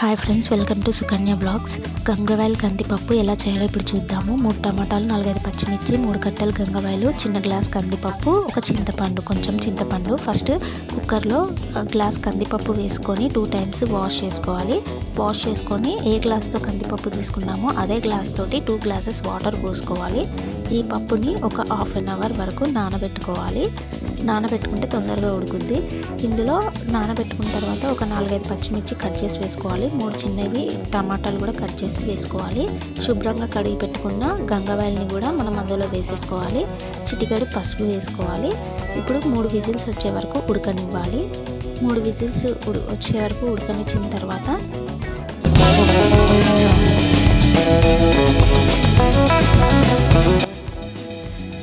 Hi friends, welcome to Sukanya blogs. గంగవాయిల్ కందిపప్పు ఎలా చేయాలో ఇప్పుడు చూద్దాము. 3 టమాటాలు, 4-5 పచ్చిమిర్చి, 3 కట్టలు గంగవాయిలు, చిన్న గ్లాస్ కందిపప్పు, ఒక చింతపండు, కొంచెం చింతపండు. ఫస్ట్ కుక్కర్లో గ్లాస్ కందిపప్పు వేసుకొని 2 టైమ్స్ వాష్ చేసుకోవాలి. వాష్ చేసుకొని ఏ గ్లాస్తో కందిపప్పు తీసుకున్నామో అదే గ్లాస్ తోటి 2 గ్లాసెస్ వాటర్ పోసుకోవాలి. ఈ పప్పుని ఒక హాఫ్ అన్ అవర్ వరకు నానబెట్టుకోవాలి. నానబెట్టుకుంటే తొందరగా ఉడుకుద్ది. ఇందులో నానబెట్టుకున్న తర్వాత ఒక 4-5 పచ్చిమిర్చి కట్ చేసి వేసుకోవాలి. 3 చిన్నవి టమాటాలు కూడా కట్ చేసి వేసుకోవాలి. శుభ్రంగా కడిగి పెట్టుకున్న గంగవాయిల్ని కూడా మనం అందులో వేసేసుకోవాలి. చిటికెడు పసుపు వేసుకోవాలి. ఇప్పుడు 3 విజిల్స్ వచ్చే వరకు ఉడకనివ్వాలి. 3 విజిల్స్ వచ్చే వరకు ఉడకనిచ్చిన తర్వాత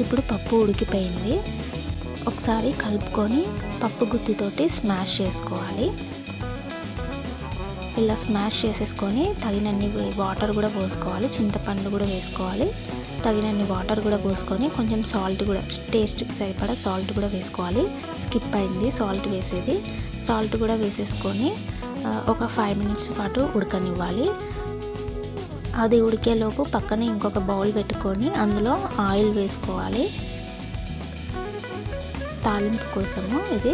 ఇప్పుడు పప్పు ఉడికిపోయింది. ఒకసారి కలుపుకొని పప్పు గుత్తితోటి స్మాష్ చేసుకోవాలి. ఇలా స్మాష్ చేసేసుకొని తగినన్ని వాటర్ కూడా పోసుకోవాలి. చింతపండు కూడా వేసుకోవాలి. తగినన్ని వాటర్ కూడా పోసుకొని కొంచెం సాల్ట్ కూడా, టేస్ట్కి సరిపడా సాల్ట్ కూడా వేసుకోవాలి. స్కిప్ అయింది సాల్ట్ వేసేది. సాల్ట్ కూడా వేసేసుకొని ఒక 5 మినిట్స్ పాటు ఉడకనివ్వాలి. అది ఉడికేలోపు పక్కన ఇంకొక బౌల్ పెట్టుకొని అందులో ఆయిల్ వేసుకోవాలి. తాలింపు కోసము ఇది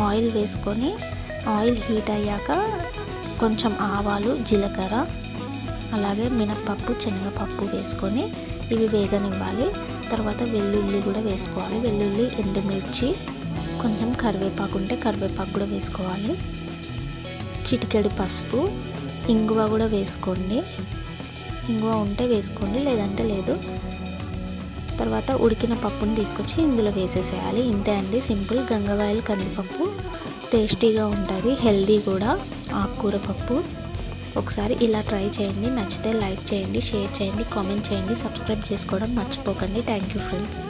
ఆయిల్ వేసుకొని, ఆయిల్ హీట్ అయ్యాక కొంచెం ఆవాలు, జీలకర్ర, అలాగే మినప్పప్పు, శనగపప్పు వేసుకొని ఇవి వేగనివ్వాలి. తర్వాత వెల్లుల్లి కూడా వేసుకోవాలి. వెల్లుల్లి, ఎండుమిర్చి, కొంచెం కరివేపాకు ఉంటే కరివేపాకు కూడా వేసుకోవాలి. చిటికెడు పసుపు, ఇంగువ కూడా వేసుకోండి. ఇంగువ ఉంటే వేసుకోండి, లేదంటే లేదు. తర్వాత ఉడికిన పప్పుని తీసుకొచ్చి ఇందులో వేసేసేయాలి. ఇంతే అండి, సింపుల్ గంగవాయిల్ కందిపప్పు. టేస్టీగా ఉంటుంది, హెల్దీ కూడా ఆకుకూర పప్పు. ఒకసారి ఇలా ట్రై చేయండి. నచ్చితే లైక్ చేయండి, షేర్ చేయండి, కామెంట్ చేయండి, సబ్స్క్రైబ్ చేసుకోవడం మర్చిపోకండి. Thank you friends.